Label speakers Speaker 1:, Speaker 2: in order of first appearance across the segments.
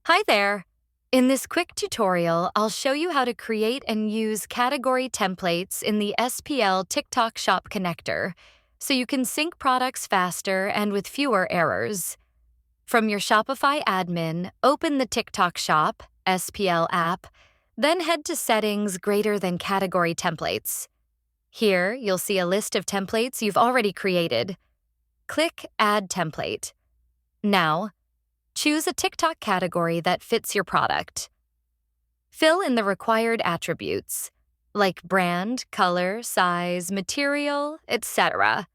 Speaker 1: Hi there! In this quick tutorial, I'll show you how to create and use category templates in the SPL TikTok Shop connector, so you can sync products faster and with fewer errors. From your Shopify admin, open the TikTok Shop SPL app, then head to Settings greater than Category Templates. Here, you'll see a list of templates you've already created. Click Add Template. Now, choose a TikTok category that fits your product. Fill in the required attributes, like brand, color, size, material, etc.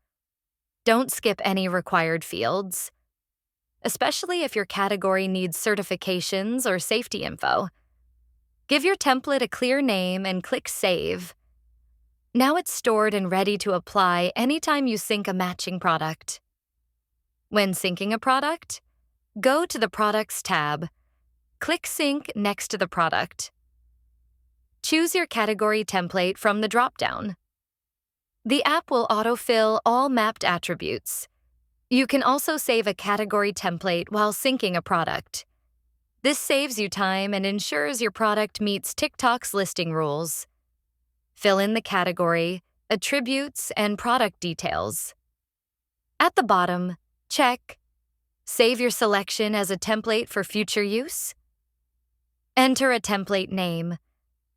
Speaker 1: Don't skip any required fields, especially if your category needs certifications or safety info. Give your template a clear name and click Save. Now it's stored and ready to apply anytime you sync a matching product. When syncing a product, go to the Products tab. Click Sync next to the product. Choose your category template from the drop-down. The app will autofill all mapped attributes. You can also save a category template while syncing a product. This saves you time and ensures your product meets TikTok's listing rules. Fill in the category, attributes, and product details. At the bottom, check Save your selection as a template for future use. Enter a template name,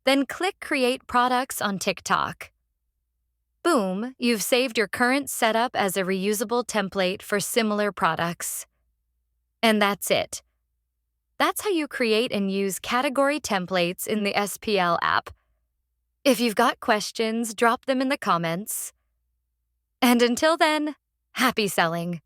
Speaker 1: then click Create Products on TikTok. Boom, you've saved your current setup as a reusable template for similar products. And that's it. That's how you create and use category templates in the SPL app. If you've got questions, drop them in the comments. And until then, happy selling!